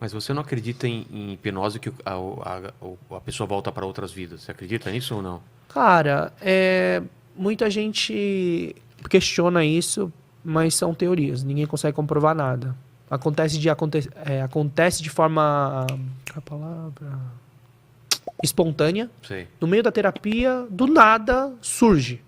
Mas você não acredita em hipnose que a pessoa volta para outras vidas? Você acredita nisso ou não? Cara, muita gente questiona isso, mas são teorias. Ninguém consegue comprovar nada. Acontece de forma... A palavra... espontânea. Sei. No meio da terapia, do nada, surge.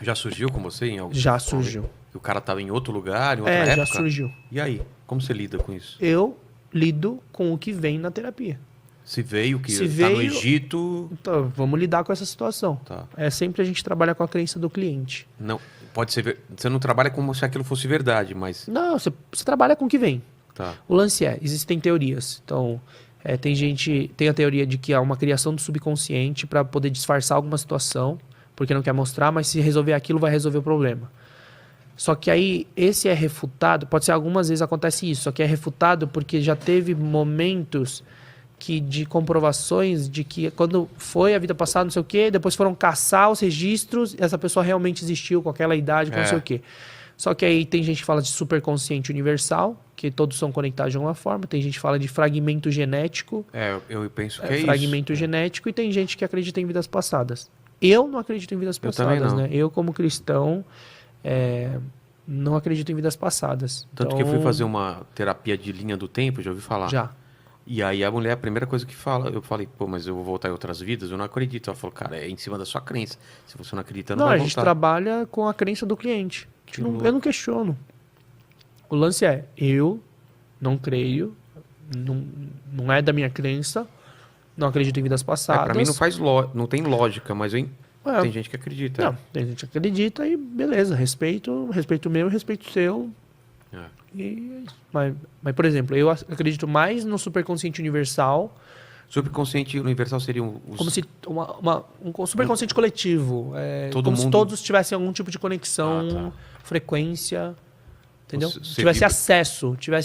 Já surgiu com você em algum? Já surgiu. Que o cara estava em outro lugar, em outra época? Já surgiu. E aí? Como você lida com isso? Eu lido com o que vem na terapia. Se veio que Se está no veio- Egito... Então, vamos lidar com essa situação. Tá. Sempre a gente trabalha com a crença do cliente. Não, pode ser... Você não trabalha como se aquilo fosse verdade, mas... Não, você trabalha com o que vem. Tá. O lance existem teorias. Então, tem a teoria de que há uma criação do subconsciente para poder disfarçar alguma situação, porque não quer mostrar, mas se resolver aquilo, vai resolver o problema. Só que aí, esse é refutado, pode ser algumas vezes acontece isso, só que é refutado porque já teve momentos de comprovações de que quando foi a vida passada, não sei o quê, depois foram caçar os registros, essa pessoa realmente existiu com aquela idade, com não sei o quê. Só que aí tem gente que fala de superconsciente universal, que todos são conectados de alguma forma. Tem gente que fala de fragmento genético. Eu penso que é isso. Fragmento genético. E tem gente que acredita em vidas passadas. Eu não acredito em vidas passadas, também não. né? Eu, como cristão, não acredito em vidas passadas. Tanto que eu fui fazer uma terapia de linha do tempo, já ouvi falar. Já. E aí a mulher, a primeira coisa que fala, eu falei, pô, mas eu vou voltar em outras vidas? Eu não acredito. Ela falou, cara, é em cima da sua crença. Se você não acredita, não vai A voltar. gente trabalha com a crença do cliente. Eu não questiono. O lance eu não creio, não é da minha crença, não acredito em vidas passadas. Pra mim não tem lógica, mas tem gente que acredita. Não, tem gente que acredita e beleza, respeito o meu e respeito o seu. Mas, por exemplo, eu acredito mais no superconsciente universal. Superconsciente universal seria como se um superconsciente coletivo. Como se todos tivessem algum tipo de conexão, frequência. Entendeu? Tivesse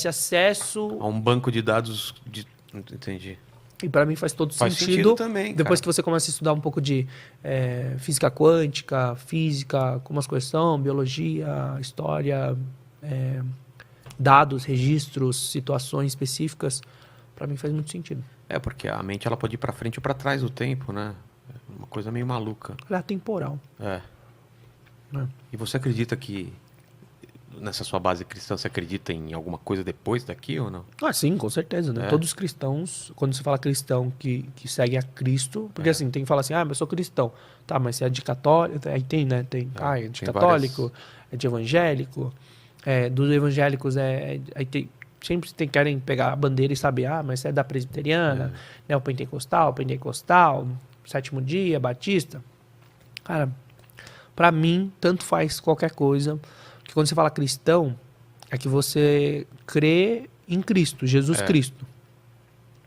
acesso a um banco de dados. Entendi. E para mim faz todo sentido também. Depois que você começa a estudar um pouco de física quântica, como as coisas são, biologia, história, dados, registros, situações específicas, para mim faz muito sentido. Porque a mente ela pode ir para frente ou para trás do tempo, né? Uma coisa meio maluca. Ela é atemporal. E você acredita que nessa sua base cristã, você acredita em alguma coisa depois daqui ou não? Sim, com certeza, né? Todos os cristãos, quando você fala cristão que segue a Cristo, porque assim, tem que falar assim, mas eu sou cristão. Tá, mas você é de católico, aí tem, né? É de católico, é de evangélico, dos evangélicos aí sempre querem pegar a bandeira e saber, mas você é da presbiteriana, né? O pentecostal, sétimo dia, batista. Cara, pra mim, tanto faz qualquer coisa. Porque quando você fala cristão, é que você crê em Cristo, Jesus Cristo.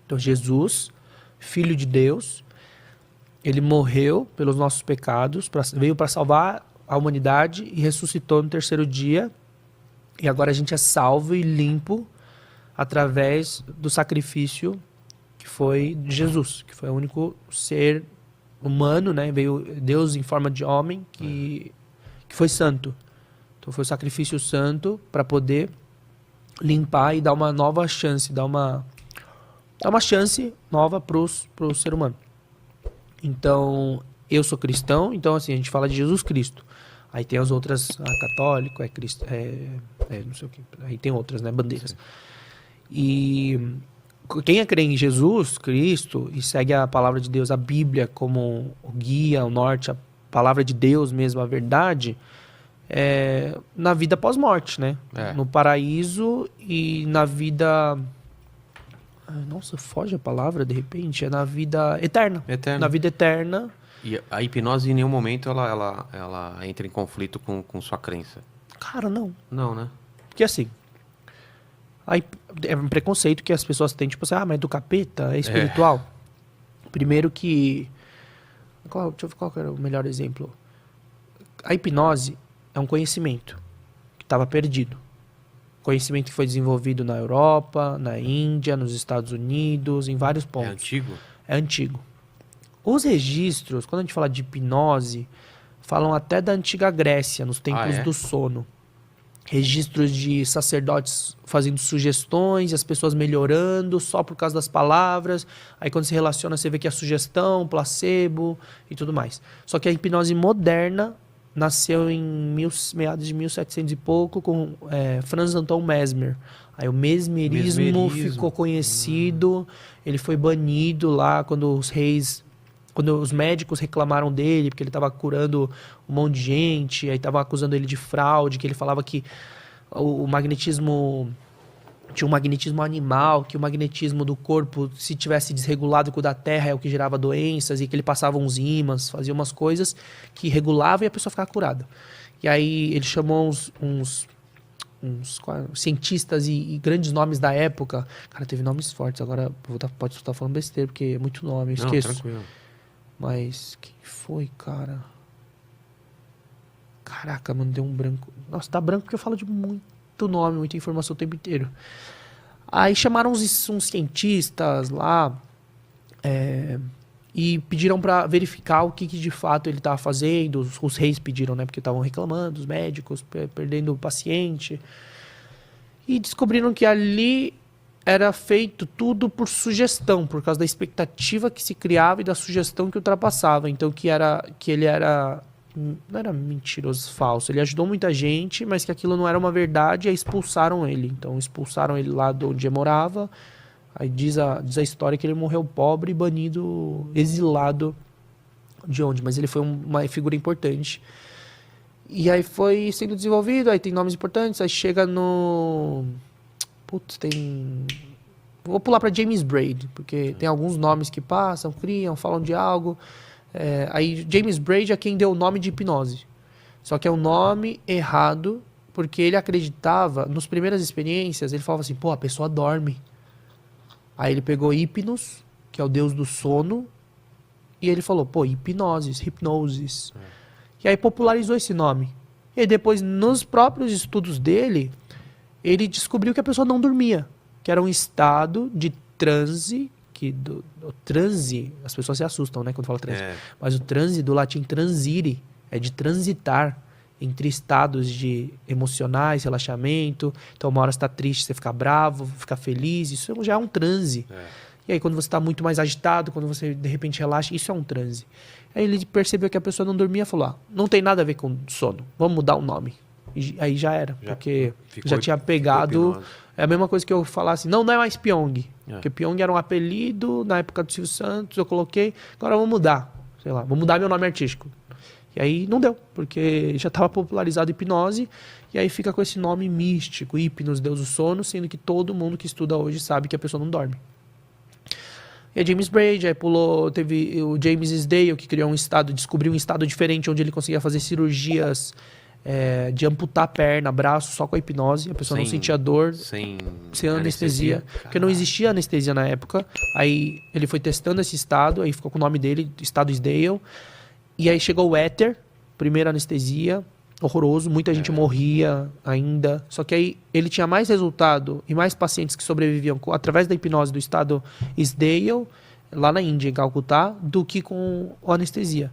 Então, Jesus, Filho de Deus, ele morreu pelos nossos pecados, veio para salvar a humanidade e ressuscitou no terceiro dia. E agora a gente é salvo e limpo através do sacrifício que foi de Jesus, que foi o único ser humano, né? Veio Deus em forma de homem que foi santo. Então foi o sacrifício santo para poder limpar e dar uma nova chance, dar uma chance nova pro ser humano. Então, eu sou cristão, então assim, a gente fala de Jesus Cristo. Aí tem as outras, católico, Cristo, não sei o que, aí tem outras, né, bandeiras. Sim. E quem crê em Jesus Cristo e segue a palavra de Deus, a Bíblia como o guia, o norte, a palavra de Deus mesmo, a verdade, na vida pós-morte, né? No paraíso e na vida... Nossa, foge a palavra de repente. É na vida eterna. Na vida eterna. E a hipnose em nenhum momento ela entra em conflito com sua crença? Cara, não. Não, né? Porque assim, é um preconceito que as pessoas têm, tipo assim, mas é do capeta, é espiritual. Primeiro que... Deixa eu ver qual era o melhor exemplo. A hipnose é um conhecimento que estava perdido. Conhecimento que foi desenvolvido na Europa, na Índia, nos Estados Unidos, em vários pontos. É antigo? É antigo. Os registros, quando a gente fala de hipnose, falam até da antiga Grécia, nos tempos do sono. registros de sacerdotes fazendo sugestões, as pessoas melhorando só por causa das palavras. Aí quando se relaciona, você vê que é sugestão, placebo e tudo mais. Só que a hipnose moderna nasceu em meados de 1700 e pouco com Franz Anton Mesmer. Aí o mesmerismo ficou conhecido, ele foi banido lá quando os médicos reclamaram dele, porque ele estava curando um monte de gente, aí estavam acusando ele de fraude, que ele falava que o magnetismo tinha um magnetismo animal, que o magnetismo do corpo, se tivesse desregulado com o da Terra, é o que gerava doenças, e que ele passava uns ímãs, fazia umas coisas que regulavam e a pessoa ficava curada. E aí ele chamou uns cientistas e grandes nomes da época. Cara, teve nomes fortes, agora pode estar falando besteira, porque é muito nome, eu esqueço. Não, tranquilo. Mas quem foi, cara? Caraca, mano, deu um branco. Nossa, dá branco porque eu falo de muito nome, muita informação o tempo inteiro. Aí chamaram uns cientistas lá e pediram pra verificar o que de fato ele tava fazendo. Os reis pediram, né? Porque estavam reclamando, os médicos perdendo o paciente. E descobriram que ali era feito tudo por sugestão, por causa da expectativa que se criava e da sugestão que ultrapassava. Então que ele era não era mentiroso, falso. Ele ajudou muita gente, mas que aquilo não era uma verdade, e aí expulsaram ele. Então expulsaram ele lá de onde ele morava. Aí diz a história que ele morreu pobre, banido, exilado de onde, mas ele foi uma figura importante. E aí foi sendo desenvolvido, aí tem nomes importantes, aí chega no... Putz, tem... Vou pular para James Braid, porque tem alguns nomes que passam, criam, falam de algo. Aí James Braid é quem deu o nome de hipnose. Só que é um nome errado, porque ele acreditava, nas primeiras experiências, ele falava assim, pô, a pessoa dorme. Aí ele pegou Hipnos, que é o deus do sono, e ele falou, pô, hipnoses. E aí popularizou esse nome. E aí depois, nos próprios estudos dele, ele descobriu que a pessoa não dormia, que era um estado de transe, que o transe, as pessoas se assustam, né, quando fala transe, mas o transe do latim transire, é de transitar entre estados de emocionais, relaxamento. Então uma hora você está triste, você fica bravo, fica feliz, isso já é um transe. E aí quando você está muito mais agitado, quando você de repente relaxa, isso é um transe. Aí ele percebeu que a pessoa não dormia e falou, não tem nada a ver com sono, vamos mudar o nome. E aí já era, porque já tinha pegado... É a mesma coisa que eu falasse, não é mais Pyong. Porque Pyong era um apelido, na época do Silvio Santos, eu coloquei, agora vamos mudar. Sei lá, vou mudar meu nome artístico. E aí não deu, porque já estava popularizado hipnose, e aí fica com esse nome místico, Hipnos, Deus do sono, sendo que todo mundo que estuda hoje sabe que a pessoa não dorme. E a James Braid, aí teve o James Isdale, que criou descobriu um estado diferente, onde ele conseguia fazer cirurgias de amputar a perna, braço, só com a hipnose. A pessoa não sentia dor, sem anestesia. Porque não existia anestesia na época. Aí ele foi testando esse estado, aí ficou com o nome dele, estado Isdale. E aí chegou o éter, primeira anestesia, horroroso, muita gente morria ainda. Só que aí ele tinha mais resultado e mais pacientes que sobreviviam através da hipnose do estado Isdale, lá na Índia, em Calcutá, do que com a anestesia.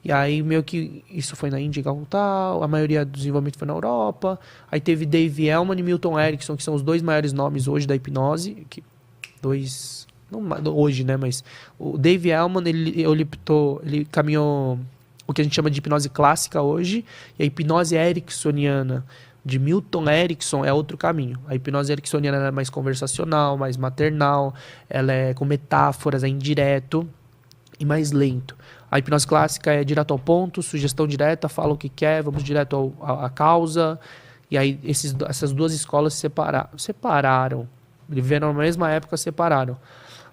E aí meio que isso foi na Índia, em Calcutá, a maioria do desenvolvimento foi na Europa. Aí teve Dave Elman e Milton Erickson, que são os dois maiores nomes hoje da hipnose. Não hoje, né? Mas o Dave Elman, ele caminhou o que a gente chama de hipnose clássica hoje. E a hipnose ericksoniana de Milton Erickson é outro caminho. A hipnose ericksoniana é mais conversacional, mais maternal. Ela é com metáforas, é indireto e mais lento. A hipnose clássica é direto ao ponto, sugestão direta, fala o que quer, vamos direto à causa. E aí essas duas escolas se separaram. Viveram na mesma época, separaram.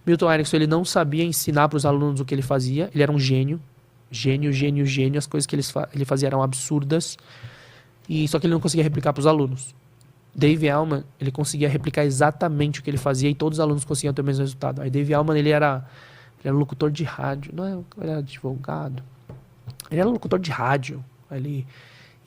Milton Erickson, ele não sabia ensinar para os alunos o que ele fazia. Ele era um gênio. Gênio. As coisas que ele fazia eram absurdas. Só que ele não conseguia replicar para os alunos. Dave Elman, ele conseguia replicar exatamente o que ele fazia e todos os alunos conseguiam ter o mesmo resultado. Aí Dave Elman, ele era locutor de rádio. Ele era advogado. Ele era locutor de rádio. E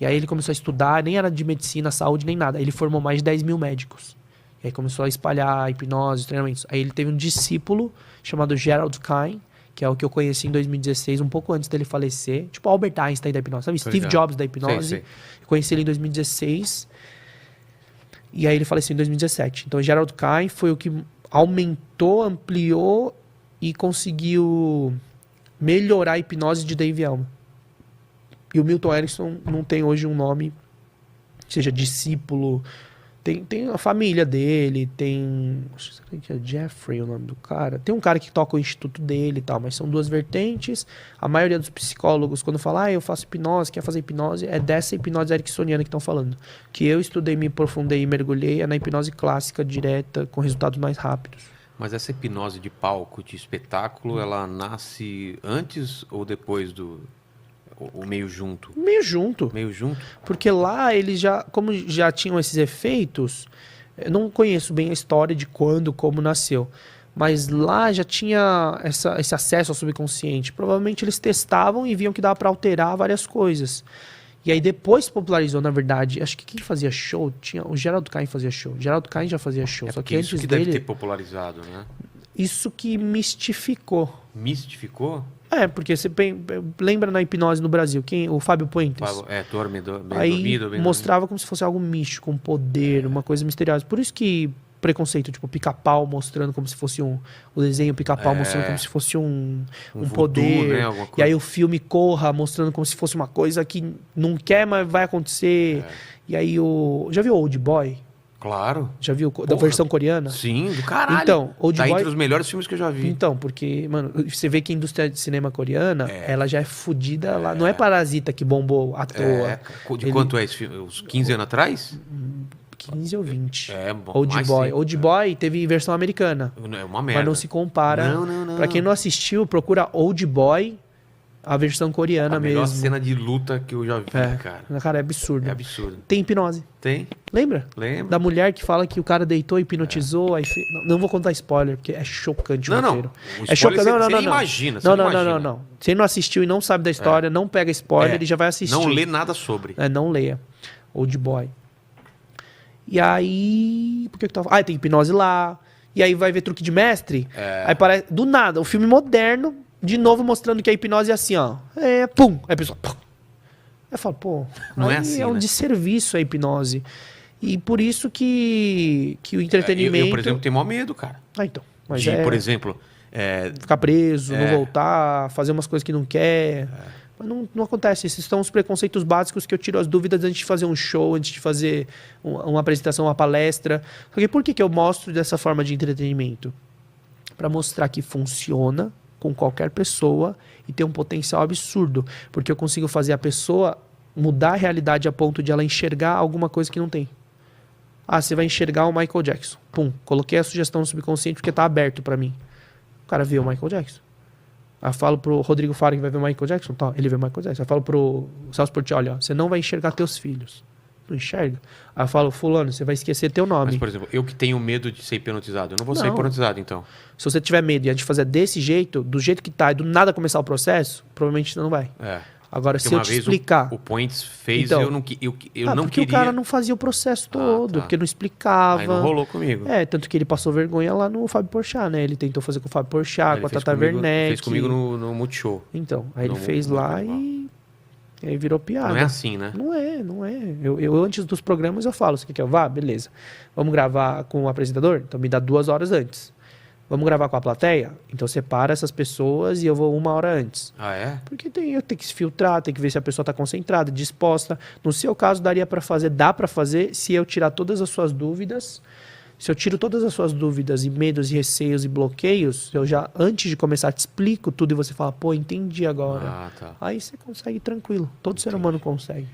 aí ele começou a estudar, nem era de medicina, saúde, nem nada. Ele formou mais de 10 mil médicos. E aí começou a espalhar a hipnose, treinamentos. Aí ele teve um discípulo chamado Gerald Kine, que é o que eu conheci em 2016, um pouco antes dele falecer. Tipo Albert Einstein da hipnose, sabe? Steve Jobs da hipnose. Sei. Eu conheci ele em 2016. E aí ele faleceu em 2017. Então, Gerald Kine foi o que aumentou, ampliou e conseguiu melhorar a hipnose de Dave Elman. E o Milton Erickson não tem hoje um nome, seja discípulo. Tem a família dele, tem... Acho que é Jeffrey o nome do cara. Tem um cara que toca o instituto dele e tal, mas são duas vertentes. A maioria dos psicólogos, quando fala, eu faço hipnose, quer fazer hipnose, é dessa hipnose ericksoniana que estão falando. Que eu estudei, me aprofundei e mergulhei é na hipnose clássica, direta, com resultados mais rápidos. Mas essa hipnose de palco, de espetáculo, ela nasce antes ou depois do... Ou meio junto? Meio junto. Meio junto? Porque lá eles já, como já tinham esses efeitos, eu não conheço bem a história de quando, como nasceu. Mas lá já tinha esse acesso ao subconsciente. Provavelmente eles testavam e viam que dava para alterar várias coisas. E aí depois popularizou, na verdade. Acho que quem fazia show, o Gerald Kine fazia show. O Gerald Kine já fazia show. Só que isso antes que dele, deve ter popularizado, né? Isso que mistificou. Mistificou? Porque você lembra na hipnose no Brasil, o Fábio Puentes? Aí mostrava como se fosse algo místico, um poder, uma coisa misteriosa. Por isso que preconceito, tipo Pica-Pau mostrando como se fosse o desenho Pica-Pau mostrando como se fosse um voodoo, poder. Né? E aí o filme Corra mostrando como se fosse uma coisa que não quer, mas vai acontecer. E aí já viu Old Boy? Claro. Já viu da versão coreana? Sim, do caralho. Então, Old Boy... entre os melhores filmes que eu já vi. Então, porque, mano, você vê que a indústria de cinema coreana, ela já é fodida lá. Não é Parasita que bombou à toa. Quanto é esse filme? Uns 15 anos atrás? 15 ou 20. Bom. Old Boy. Old Boy teve versão americana. É uma merda. Mas não se compara. Não. Pra quem não assistiu, procura Old Boy, a versão coreana mesmo. A melhor cena de luta que eu já vi, cara. Cara, é absurdo. É absurdo. Tem hipnose. Tem? Lembra? Lembro. Da mulher que fala que o cara deitou, hipnotizou, aí não vou contar spoiler, porque é chocante o roteiro. É chocante. Não. Imagina. Não. Se ele não assistiu e não sabe da história, não pega spoiler e já vai assistir. Não lê nada sobre. Não leia. Old Boy. E aí... Por que eu tava... tem hipnose lá. E aí vai ver Truque de Mestre. Aí parece... Do nada, o filme moderno, de novo mostrando que a hipnose é assim, ó. Pum! Aí a pessoa... Pum. Eu falo, pô... Não é assim, é um desserviço a hipnose. E por isso que o entretenimento... Eu, por exemplo, tenho maior medo, cara. Então. Mas por exemplo... Ficar preso, não voltar, fazer umas coisas que não quer... Mas não acontece. Esses são os preconceitos básicos que eu tiro as dúvidas antes de fazer um show, antes de fazer uma apresentação, uma palestra. Porque por que eu mostro dessa forma de entretenimento? Para mostrar que funciona com qualquer pessoa e tem um potencial absurdo. Porque eu consigo fazer a pessoa mudar a realidade a ponto de ela enxergar alguma coisa que não tem. Você vai enxergar o Michael Jackson. Pum, coloquei a sugestão no subconsciente porque tá aberto para mim. O cara vê o Michael Jackson. Aí eu falo pro Rodrigo Faro que vai ver o Michael Jackson, tá? Ele vê o Michael Jackson. Aí eu falo pro Celso Portiolli, você não vai enxergar teus filhos. Não enxerga? Aí eu falo, fulano, você vai esquecer teu nome. Mas, por exemplo, eu que tenho medo de ser hipnotizado, eu não vou ser hipnotizado, então. Se você tiver medo e a gente fazer desse jeito, do jeito que tá, e do nada começar o processo, provavelmente você não vai. Agora, se eu te explicar... O Points fez, então, eu não queria... Porque o cara não fazia o processo todo, porque não explicava. Aí não rolou comigo. Tanto que ele passou vergonha lá no Fábio Porchat, né? Ele tentou fazer com o Fábio Porchat, com a Tata Werneck. Fez comigo no Multishow. Então, aí ele fez lá e aí virou piada. Não é assim, né? Não é. Eu antes dos programas eu falo, você quer que eu vá? Beleza. Vamos gravar com o apresentador? Então me dá 2 horas antes. Vamos gravar com a plateia? Então separa essas pessoas e eu vou 1 hora antes. Porque eu tenho que se filtrar, tem que ver se a pessoa está concentrada, disposta. No seu caso, dá para fazer se eu tirar todas as suas dúvidas. Se eu tiro todas as suas dúvidas e medos e receios e bloqueios, eu já, antes de começar, te explico tudo e você fala, entendi agora. Aí você consegue tranquilo. Todo ser humano consegue.